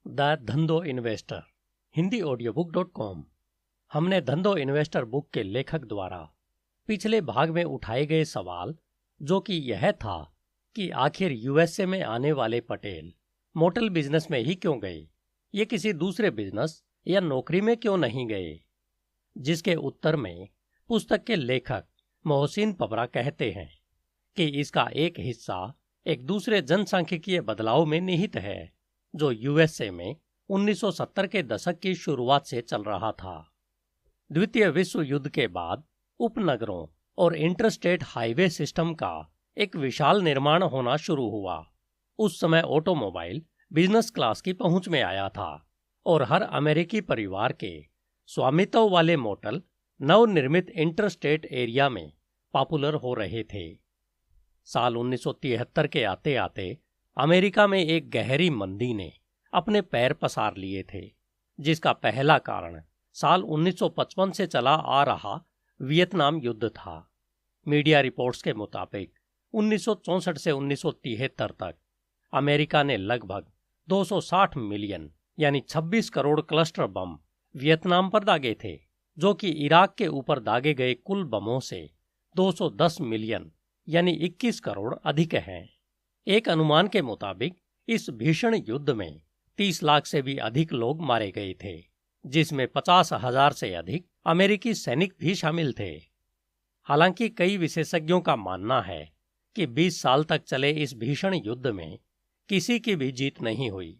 The धंधो investor Hindi ऑडियोबुक.com। हमने धंधो इन्वेस्टर बुक के लेखक द्वारा पिछले भाग में उठाए गए सवाल, जो कि यह था कि आखिर यूएसए में आने वाले पटेल मोटल बिजनेस में ही क्यों गए, ये किसी दूसरे बिजनेस या नौकरी में क्यों नहीं गए, जिसके उत्तर में पुस्तक के लेखक मोहसिन पबरा कहते हैं कि इसका एक हिस्सा एक दूसरे जनसांख्यिकीय बदलाव में निहित है जो यूएसए में 1970 के दशक की शुरुआत से चल रहा था। द्वितीय विश्व युद्ध के बाद उपनगरों और इंटरस्टेट हाईवे सिस्टम का एक विशाल निर्माण होना शुरू हुआ। उस समय ऑटोमोबाइल बिजनेस क्लास की पहुंच में आया था और हर अमेरिकी परिवार के स्वामित्व वाले मोटल नवनिर्मित इंटरस्टेट एरिया में पॉपुलर हो रहे थे। साल 1973 के आते आते अमेरिका में एक गहरी मंदी ने अपने पैर पसार लिए थे, जिसका पहला कारण साल 1955 से चला आ रहा वियतनाम युद्ध था। मीडिया रिपोर्ट्स के मुताबिक 1964 से 1973 तक अमेरिका ने लगभग 260 मिलियन यानी 26 करोड़ क्लस्टर बम वियतनाम पर दागे थे, जो कि इराक के ऊपर दागे गए कुल बमों से 210 मिलियन यानी 21 करोड़ अधिक हैं। एक अनुमान के मुताबिक इस भीषण युद्ध में 30 लाख से भी अधिक लोग मारे गए थे, जिसमें 50,000 से अधिक अमेरिकी सैनिक भी शामिल थे। हालांकि कई विशेषज्ञों का मानना है कि 20 साल तक चले इस भीषण युद्ध में किसी की भी जीत नहीं हुई।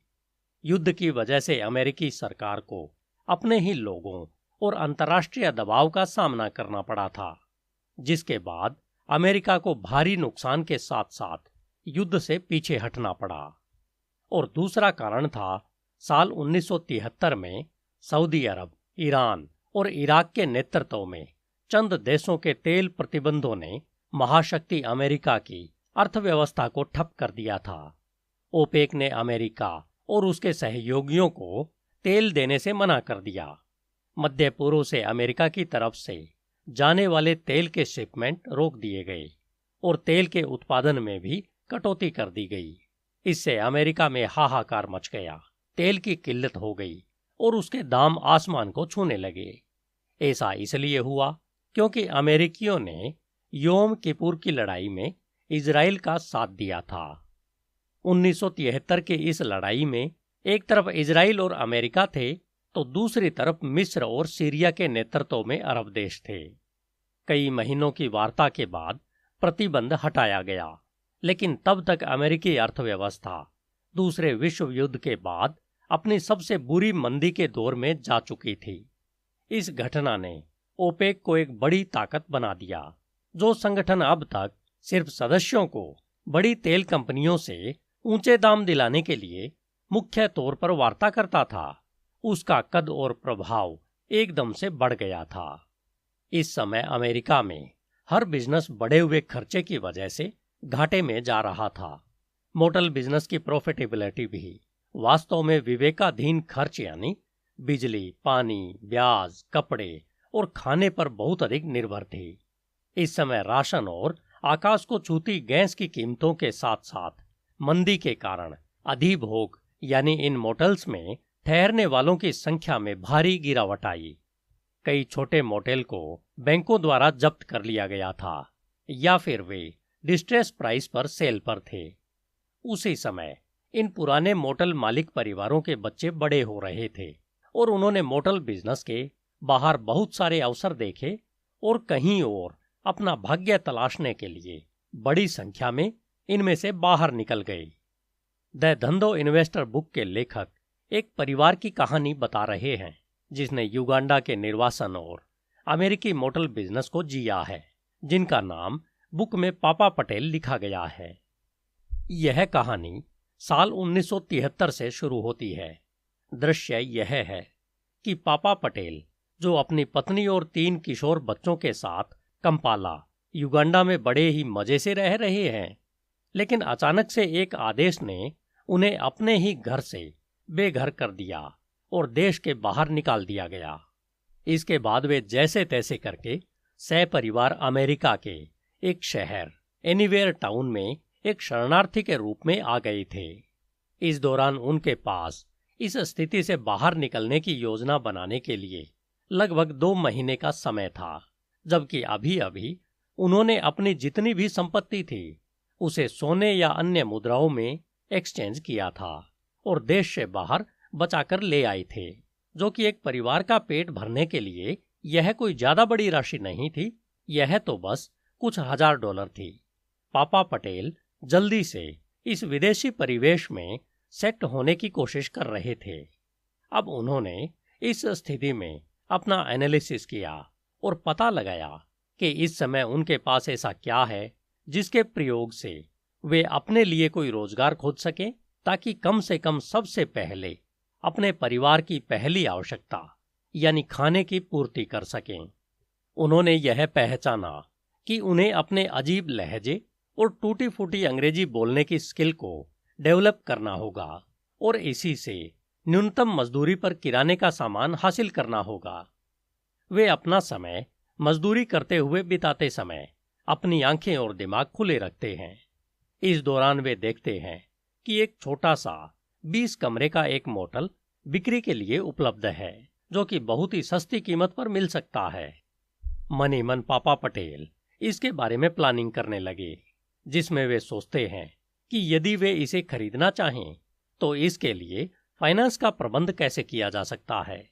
युद्ध की वजह से अमेरिकी सरकार को अपने ही लोगों और अंतर्राष्ट्रीय दबाव का सामना करना पड़ा था, जिसके बाद अमेरिका को भारी नुकसान के साथ साथ युद्ध से पीछे हटना पड़ा। और दूसरा कारण था साल 1973 में सऊदी अरब, ईरान और इराक के नेतृत्व में चंद देशों के तेल प्रतिबंधों ने महाशक्ति अमेरिका की अर्थव्यवस्था को ठप कर दिया था। ओपेक ने अमेरिका और उसके सहयोगियों को तेल देने से मना कर दिया। मध्य पूर्व से अमेरिका की तरफ से जाने वाले तेल के शिपमेंट रोक दिए गए और तेल के उत्पादन में भी कटौती कर दी गई। इससे अमेरिका में हाहाकार मच गया, तेल की किल्लत हो गई और उसके दाम आसमान को छूने लगे। ऐसा इसलिए हुआ क्योंकि अमेरिकियों ने योम किपुर की लड़ाई में इजराइल का साथ दिया था। 1973 की इस लड़ाई में एक तरफ इजराइल और अमेरिका थे, तो दूसरी तरफ मिस्र और सीरिया के नेतृत्व में अरब देश थे। कई महीनों की वार्ता के बाद प्रतिबंध हटाया गया, लेकिन तब तक अमेरिकी अर्थव्यवस्था दूसरे विश्व युद्ध के बाद अपनी सबसे बुरी मंदी के दौर में जा चुकी थी। इस घटना ने ओपेक को एक बड़ी ताकत बना दिया। जो संगठन अब तक सिर्फ सदस्यों को बड़ी तेल कंपनियों से ऊंचे दाम दिलाने के लिए मुख्य तौर पर वार्ता करता था, उसका कद और प्रभाव एकदम से बढ़ गया था। इस समय अमेरिका में हर बिजनेस बढ़े हुए खर्चे की वजह से घाटे में जा रहा था। मोटल बिजनेस की प्रॉफिटेबिलिटी भी वास्तव में विवेकाधीन खर्च यानी बिजली, पानी, ब्याज, कपड़े और खाने पर बहुत अधिक निर्भर थी। इस समय राशन और आकाश को छूती गैस की कीमतों के साथ साथ मंदी के कारण अधिभोग यानी इन मोटल्स में ठहरने वालों की संख्या में भारी गिरावट आई। कई छोटे मोटेल को बैंकों द्वारा जब्त कर लिया गया था या फिर वे डिस्ट्रेस प्राइस पर सेल पर थे। उसी समय इन पुराने मोटल मालिक परिवारों के बच्चे बड़े हो रहे थे और उन्होंने मोटल बिजनेस के बाहर बहुत सारे अवसर देखे और कहीं और अपना भाग्य तलाशने के लिए बड़ी संख्या में इनमें से बाहर निकल गए। द धंधो इन्वेस्टर बुक के लेखक एक परिवार की कहानी बता रहे हैं जिसने युगांडा के निर्वासन और अमेरिकी मोटल बिजनेस को जिया है, जिनका नाम बुक में पापा पटेल लिखा गया है। यह कहानी साल 1973 से शुरू होती है। दृश्य यह है कि पापा पटेल, जो अपनी पत्नी और 3 किशोर बच्चों के साथ कंपाला, युगांडा में बड़े ही मजे से रह रहे हैं, लेकिन अचानक से एक आदेश ने उन्हें अपने ही घर से बेघर कर दिया और देश के बाहर निकाल दिया गया। इसके बाद वे जैसे तैसे करके सहपरिवार अमेरिका के एक शहर एनीवेयर टाउन में एक शरणार्थी के रूप में आ गए थे। इस दौरान उनके पास इस स्थिति से बाहर निकलने की योजना बनाने के लिए लगभग 2 महीने का समय था, जबकि अभी अभी उन्होंने अपनी जितनी भी संपत्ति थी उसे सोने या अन्य मुद्राओं में एक्सचेंज किया था और देश से बाहर बचाकर ले आए थे, जो कि एक परिवार का पेट भरने के लिए यह कोई ज्यादा बड़ी राशि नहीं थी। यह तो बस कुछ $1000 थी। पापा पटेल जल्दी से इस विदेशी परिवेश में सेट होने की कोशिश कर रहे थे। अब उन्होंने इस स्थिति में अपना एनालिसिस किया और पता लगाया कि इस समय उनके पास ऐसा क्या है जिसके प्रयोग से वे अपने लिए कोई रोजगार खोज सकें, ताकि कम से कम सबसे पहले अपने परिवार की पहली आवश्यकता यानी खाने की पूर्ति कर सकें। उन्होंने यह पहचाना कि उन्हें अपने अजीब लहजे और टूटी फूटी अंग्रेजी बोलने की स्किल को डेवलप करना होगा और इसी से न्यूनतम मजदूरी पर किराने का सामान हासिल करना होगा। वे अपना समय मजदूरी करते हुए बिताते समय अपनी आंखें और दिमाग खुले रखते हैं। इस दौरान वे देखते हैं कि एक छोटा सा 20 कमरे का एक मोटल बिक्री के लिए उपलब्ध है, जो कि बहुत ही सस्ती कीमत पर मिल सकता है। मनी मन पापा पटेल इसके बारे में प्लानिंग करने लगे, जिसमें वे सोचते हैं कि यदि वे इसे खरीदना चाहें तो इसके लिए फाइनेंस का प्रबंध कैसे किया जा सकता है।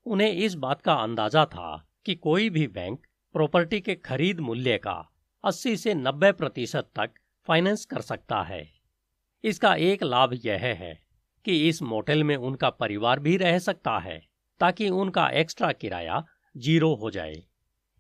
उन्हें इस बात का अंदाजा था कि कोई भी बैंक प्रॉपर्टी के खरीद मूल्य का 80 से 90% तक फाइनेंस कर सकता है। इसका एक लाभ यह है कि इस मोटेल में उनका परिवार भी रह सकता है, ताकि उनका एक्स्ट्रा किराया 0 हो जाए।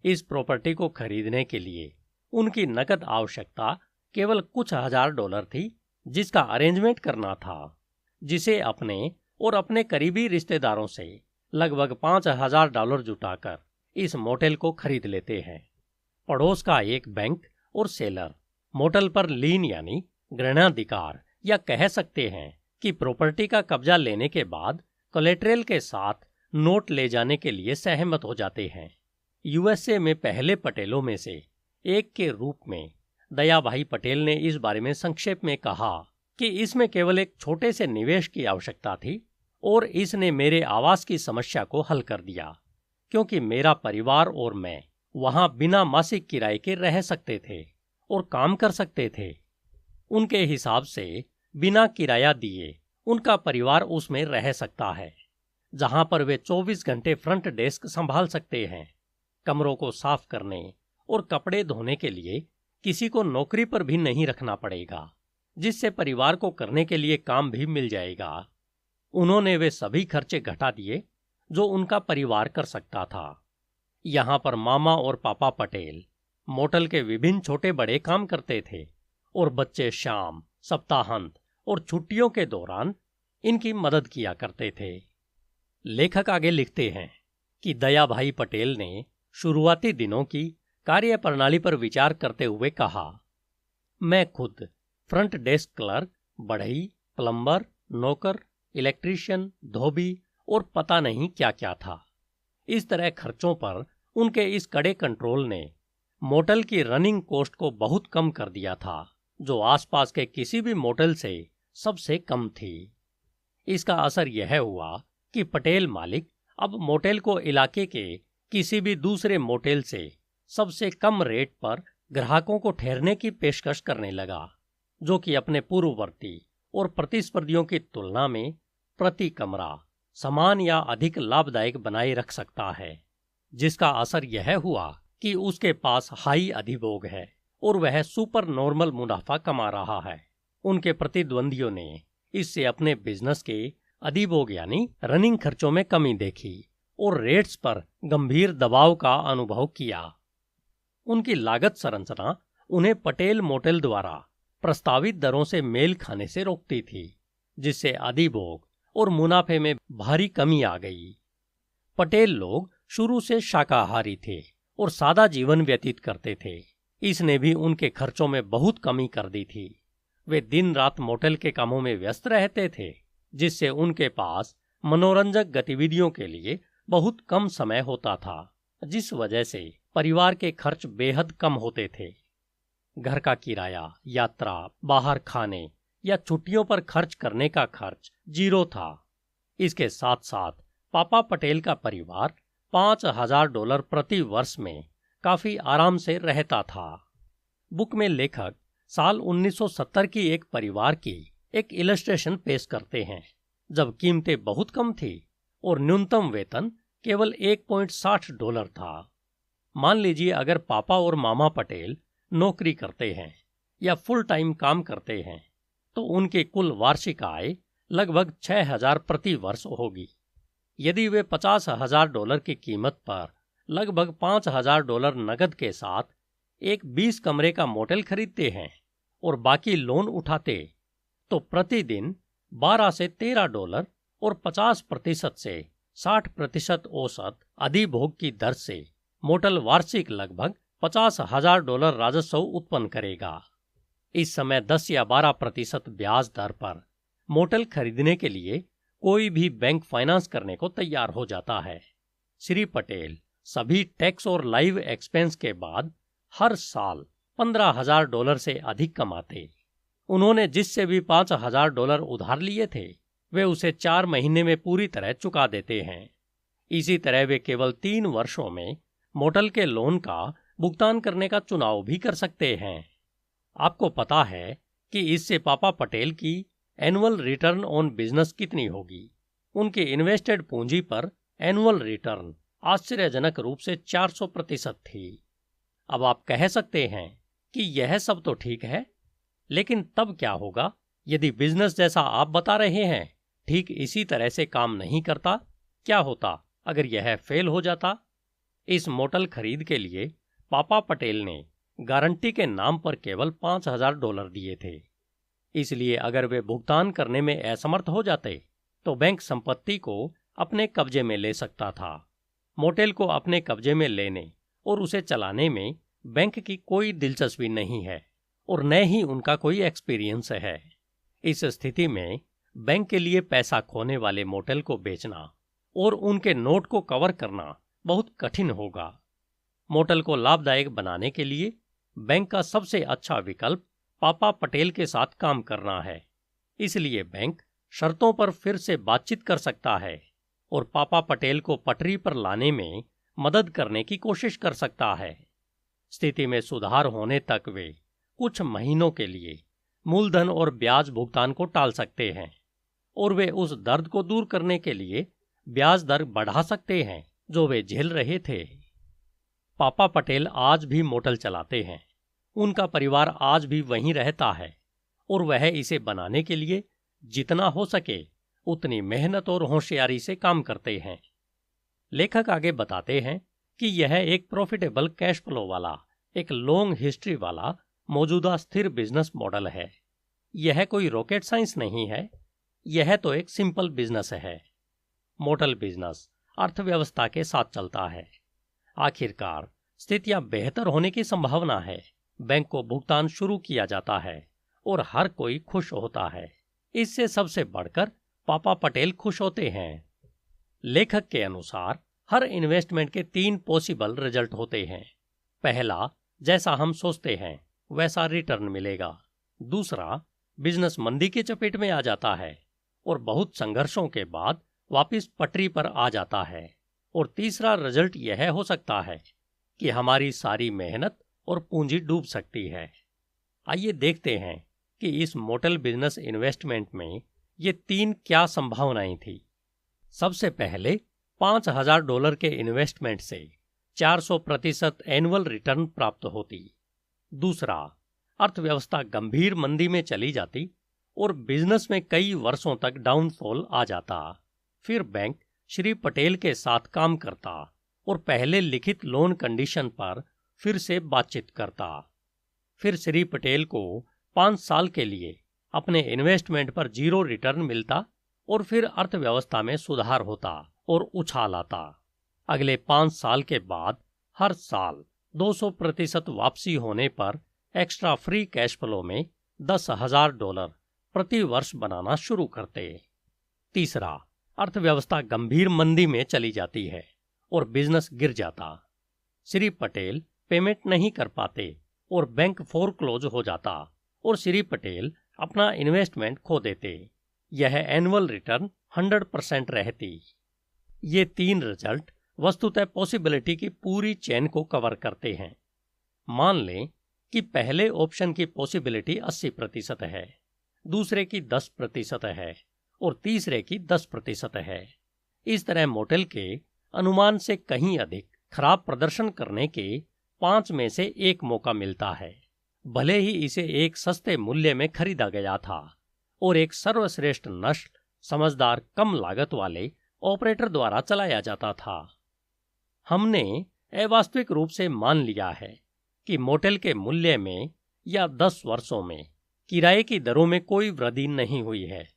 इस प्रॉपर्टी को खरीदने के लिए उनकी नकद आवश्यकता केवल कुछ $1000 थी, जिसका अरेंजमेंट करना था, जिसे अपने और अपने करीबी रिश्तेदारों से लगभग $5000 जुटाकर इस मोटेल को खरीद लेते हैं। पड़ोस का एक बैंक और सेलर मोटेल पर लीन यानी ग्रहणाधिकार या कह सकते हैं कि प्रॉपर्टी का कब्जा लेने के बाद कोलेटरल के साथ नोट ले जाने के लिए सहमत हो जाते हैं। यूएसए में पहले पटेलों में से एक के रूप में दया भाई पटेल ने इस बारे में संक्षेप में कहा कि इसमें केवल एक छोटे से निवेश की आवश्यकता थी और इसने मेरे आवास की समस्या को हल कर दिया, क्योंकि मेरा परिवार और मैं वहां बिना मासिक किराए के रह सकते थे और काम कर सकते थे। उनके हिसाब से बिना किराया दिए उनका परिवार उसमें रह सकता है, जहां पर वे 24 घंटे फ्रंट डेस्क संभाल सकते हैं। कमरों को साफ करने और कपड़े धोने के लिए किसी को नौकरी पर भी नहीं रखना पड़ेगा, जिससे परिवार को करने के लिए काम भी मिल जाएगा। उन्होंने वे सभी खर्चे घटा दिए जो उनका परिवार कर सकता था। यहाँ पर मामा और पापा पटेल मोटेल के विभिन्न छोटे बड़े काम करते थे और बच्चे शाम, सप्ताहांत और छुट्टियों के दौरान इनकी मदद किया करते थे। लेखक आगे लिखते हैं कि दया भाई पटेल ने शुरुआती दिनों की कार्य प्रणाली पर विचार करते हुए कहा, मैं खुद फ्रंट डेस्क क्लर्क, बढ़ई, प्लम्बर, नौकर, इलेक्ट्रीशियन, धोबी और पता नहीं क्या क्या था। इस तरह खर्चों पर उनके इस कड़े कंट्रोल ने मोटेल की रनिंग कॉस्ट को बहुत कम कर दिया था, जो आसपास के किसी भी मोटेल से सबसे कम थी। इसका असर यह हुआ कि पटेल मालिक अब मोटेल को इलाके के किसी भी दूसरे मोटेल से सबसे कम रेट पर ग्राहकों को ठहरने की पेशकश करने लगा, जो कि अपने पूर्ववर्ती और प्रतिस्पर्धियों की तुलना में प्रति कमरा समान या अधिक लाभदायक बनाए रख सकता है। जिसका असर यह हुआ कि उसके पास हाई अधिभोग है और वह सुपर नॉर्मल मुनाफा कमा रहा है। उनके प्रतिद्वंदियों ने इससे अपने बिजनेस के अधिभोग यानी रनिंग खर्चों में कमी देखी और रेट्स पर गंभीर दबाव का अनुभव किया। उनकी लागत संरचना उन्हें पटेल मोटेल द्वारा प्रस्तावित दरों से मेल खाने से रोकती थी, जिससे अधिभोग और मुनाफे में भारी कमी आ गई। पटेल लोग शुरू से शाकाहारी थे और सादा जीवन व्यतीत करते थे। इसने भी उनके खर्चों में बहुत कमी कर दी थी। वे दिन रात मोटेल के कामों में व्यस्त रहते थे, जिससे उनके पास मनोरंजक गतिविधियों के लिए बहुत कम समय होता था, जिस वजह से परिवार के खर्च बेहद कम होते थे। घर का किराया, यात्रा, बाहर खाने या छुट्टियों पर खर्च करने का खर्च 0 था। इसके साथ साथ पापा पटेल का परिवार $5,000 प्रति वर्ष में काफी आराम से रहता था। बुक में लेखक साल 1970 की एक परिवार की एक इलस्ट्रेशन पेश करते हैं, जब कीमतें बहुत कम थी और न्यूनतम वेतन केवल $1.60 था। मान लीजिए अगर पापा और मामा पटेल नौकरी करते हैं या फुल टाइम काम करते हैं तो उनकी कुल वार्षिक आय लगभग 6,000 प्रति वर्ष होगी। यदि वे $50,000 की कीमत पर लगभग $5,000 नकद के साथ एक 20 कमरे का मोटेल खरीदते हैं और बाकी लोन उठाते तो प्रतिदिन $12 से $13 और 50% से 60% औसत अधिभोग की दर से मोटेल वार्षिक लगभग $50,000 राजस्व उत्पन्न करेगा। इस समय 10 या 12% ब्याज दर पर मोटेल खरीदने के लिए कोई भी बैंक फाइनेंस करने को तैयार हो जाता है। श्री पटेल सभी टैक्स और लाइव एक्सपेंस के बाद हर साल $15,000 से अधिक कमाते। उन्होंने जिससे भी $5,000 उधार लिए थे वे उसे 4 महीने में पूरी तरह चुका देते हैं। इसी तरह वे केवल 3 वर्षों में मोटेल के लोन का भुगतान करने का चुनाव भी कर सकते हैं। आपको पता है कि इससे पापा पटेल की एनुअल रिटर्न ऑन बिजनेस कितनी होगी। उनके इन्वेस्टेड पूंजी पर एनुअल रिटर्न आश्चर्यजनक रूप से 400% थी। अब आप कह सकते हैं कि यह सब तो ठीक है, लेकिन तब क्या होगा यदि बिजनेस जैसा आप बता रहे हैं ठीक इसी तरह से काम नहीं करता? क्या होता अगर यह फेल हो जाता? इस मोटेल खरीद के लिए पापा पटेल ने गारंटी के नाम पर केवल $5,000 दिए थे। इसलिए अगर वे भुगतान करने में असमर्थ हो जाते तो बैंक संपत्ति को अपने कब्जे में ले सकता था। मोटेल को अपने कब्जे में लेने और उसे चलाने में बैंक की कोई दिलचस्पी नहीं है और न ही उनका कोई एक्सपीरियंस है। इस स्थिति में बैंक के लिए पैसा खोने वाले मोटेल को बेचना और उनके नोट को कवर करना बहुत कठिन होगा। मोटेल को लाभदायक बनाने के लिए बैंक का सबसे अच्छा विकल्प पापा पटेल के साथ काम करना है। इसलिए बैंक शर्तों पर फिर से बातचीत कर सकता है और पापा पटेल को पटरी पर लाने में मदद करने की कोशिश कर सकता है। स्थिति में सुधार होने तक वे कुछ महीनों के लिए मूलधन और ब्याज भुगतान को टाल सकते हैं और वे उस दर्द को दूर करने के लिए ब्याज दर बढ़ा सकते हैं जो वे झेल रहे थे। पापा पटेल आज भी मोटेल चलाते हैं। उनका परिवार आज भी वहीं रहता है और वह इसे बनाने के लिए जितना हो सके उतनी मेहनत और होशियारी से काम करते हैं। लेखक आगे बताते हैं कि यह एक प्रॉफिटेबल कैश फ्लो वाला, एक लॉन्ग हिस्ट्री वाला मौजूदा स्थिर बिजनेस मॉडल है। यह कोई रॉकेट साइंस नहीं है, यह तो एक सिंपल बिजनेस है। मोटेल बिजनेस अर्थव्यवस्था के साथ चलता है। आखिरकार स्थितियां बेहतर होने की संभावना है। बैंक को भुगतान शुरू किया जाता है और हर कोई खुश होता है। इससे सबसे बढ़कर पापा पटेल खुश होते हैं। लेखक के अनुसार हर इन्वेस्टमेंट के 3 पॉसिबल रिजल्ट होते हैं। पहला, जैसा हम सोचते हैं वैसा रिटर्न मिलेगा। दूसरा, बिजनेस मंदी की चपेट में आ जाता है और बहुत संघर्षों के बाद वापस पटरी पर आ जाता है। और तीसरा रिजल्ट यह हो सकता है कि हमारी सारी मेहनत और पूंजी डूब सकती है। आइए देखते हैं कि इस मोटेल बिजनेस इन्वेस्टमेंट में ये 3 क्या संभावनाएं थी। सबसे पहले $5,000 के इन्वेस्टमेंट से 400% एनुअल रिटर्न प्राप्त होती। दूसरा, अर्थव्यवस्था गंभीर मंदी में चली जाती और बिजनेस में कई वर्षों तक डाउनफॉल आ जाता। फिर बैंक श्री पटेल के साथ काम करता और पहले लिखित लोन कंडीशन पर फिर से बातचीत करता। फिर श्री पटेल को 5 साल के लिए अपने इन्वेस्टमेंट पर 0 रिटर्न मिलता और फिर अर्थव्यवस्था में सुधार होता और उछाल आता। अगले 5 साल के बाद हर साल 200% वापसी होने पर एक्स्ट्रा फ्री कैश फ्लो में $10,000 प्रति वर्ष बनाना शुरू करते। तीसरा, अर्थव्यवस्था गंभीर मंदी में चली जाती है और बिजनेस गिर जाता। श्री पटेल पेमेंट नहीं कर पाते और बैंक फोरक्लोज हो जाता और श्री पटेल अपना इन्वेस्टमेंट खो देते। यह एनुअल रिटर्न 100% रहती। ये 3 रिजल्ट वस्तुतः पॉसिबिलिटी की पूरी चेन को कवर करते हैं। मान लें कि पहले ऑप्शन की पॉसिबिलिटी 80% है, दूसरे की 10% है और तीसरे की 10% है। इस तरह मोटेल के अनुमान से कहीं अधिक खराब प्रदर्शन करने के 5 में से 1 मौका मिलता है, भले ही इसे एक सस्ते मूल्य में खरीदा गया था और एक सर्वश्रेष्ठ नस्ल समझदार कम लागत वाले ऑपरेटर द्वारा चलाया जाता था। हमने अवास्तविक रूप से मान लिया है कि मोटेल के मूल्य में या 10 वर्षों में किराए की दरों में कोई वृद्धि नहीं हुई है,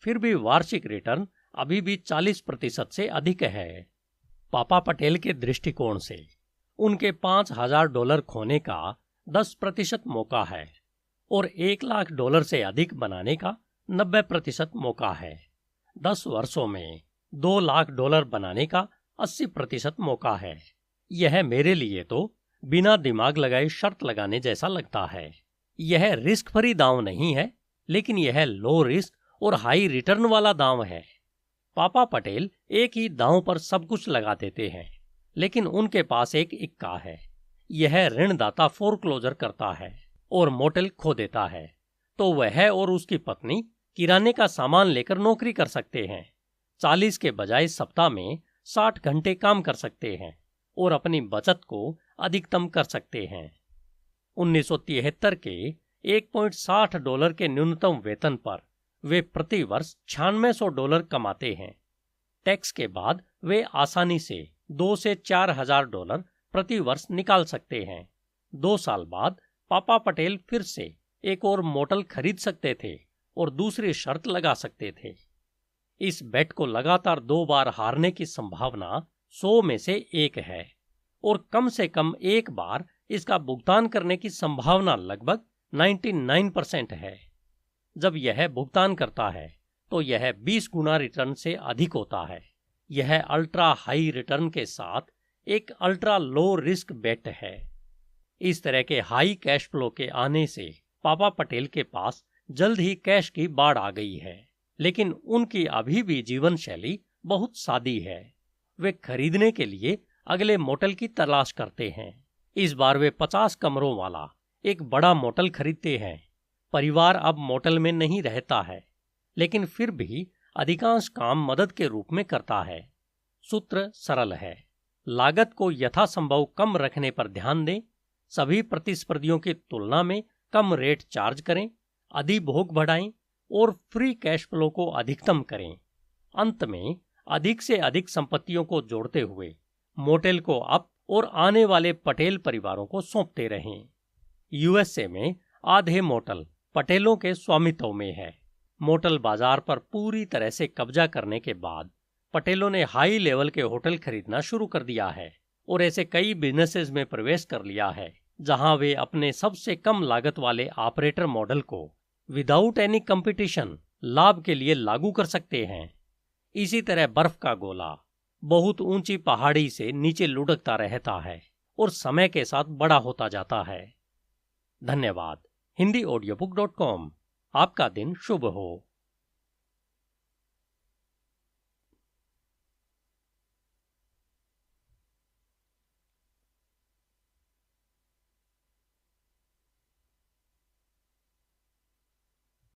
फिर भी वार्षिक रिटर्न अभी भी 40% से अधिक है। पापा पटेल के दृष्टिकोण से उनके $5,000 खोने का 10% मौका है और $1,00,000 से अधिक बनाने का 90% मौका है। 10 वर्षों में $2,00,000 बनाने का 80% मौका है। यह मेरे लिए तो बिना दिमाग लगाए शर्त लगाने जैसा लगता है। यह रिस्क फ्री दांव नहीं है, लेकिन यह लो रिस्क और हाई रिटर्न वाला दांव है। पापा पटेल एक ही दांव पर सब कुछ लगा देते हैं, लेकिन उनके पास एक इक्का है। यह ऋणदाता फोरक्लोजर करता है और मोटेल खो देता है, तो वह और उसकी पत्नी किराने का सामान लेकर नौकरी कर सकते हैं। 40 के बजाय सप्ताह में 60 घंटे काम कर सकते हैं और अपनी बचत को अधिकतम कर सकते हैं। 1973 के $1.60 के न्यूनतम वेतन पर वे प्रति वर्ष $9600 कमाते हैं। टैक्स के बाद वे आसानी से $2,000 से $4,000 प्रति वर्ष निकाल सकते हैं। 2 साल बाद पापा पटेल फिर से एक और मॉडल खरीद सकते थे और दूसरी शर्त लगा सकते थे। इस बेट को लगातार 2 बार हारने की संभावना 100 में से 1 है और कम से कम एक बार इसका भुगतान करने की संभावना लगभग 99% है। जब यह भुगतान करता है तो यह 20 गुना रिटर्न से अधिक होता है। यह अल्ट्रा हाई रिटर्न के साथ एक अल्ट्रा लो रिस्क बेट है। इस तरह के हाई कैश फ्लो के आने से पापा पटेल के पास जल्द ही कैश की बाढ़ आ गई है, लेकिन उनकी अभी भी जीवन शैली बहुत सादी है। वे खरीदने के लिए अगले मोटेल की तलाश करते हैं। इस बार वे 50 कमरों वाला एक बड़ा मोटेल खरीदते हैं। परिवार अब मोटेल में नहीं रहता है, लेकिन फिर भी अधिकांश काम मदद के रूप में करता है। सूत्र सरल है, लागत को यथासंभव कम रखने पर ध्यान दें, सभी प्रतिस्पर्धियों की तुलना में कम रेट चार्ज करें, अधिभोग बढ़ाएं और फ्री कैश फ्लो को अधिकतम करें। अंत में अधिक से अधिक संपत्तियों को जोड़ते हुए मोटेल को अब और आने वाले पटेल परिवारों को सौंपते रहें। यूएसए में आधे मोटेल पटेलों के स्वामित्व में है। मोटेल बाजार पर पूरी तरह से कब्जा करने के बाद पटेलों ने हाई लेवल के होटल खरीदना शुरू कर दिया है और ऐसे कई बिजनेसेस में प्रवेश कर लिया है जहां वे अपने सबसे कम लागत वाले ऑपरेटर मॉडल को विदाउट एनी कंपटीशन लाभ के लिए लागू कर सकते हैं। इसी तरह बर्फ का गोला बहुत ऊंची पहाड़ी से नीचे लुढ़कता रहता है और समय के साथ बड़ा होता जाता है। धन्यवाद। HindiAudiobook.com। आपका दिन शुभ हो।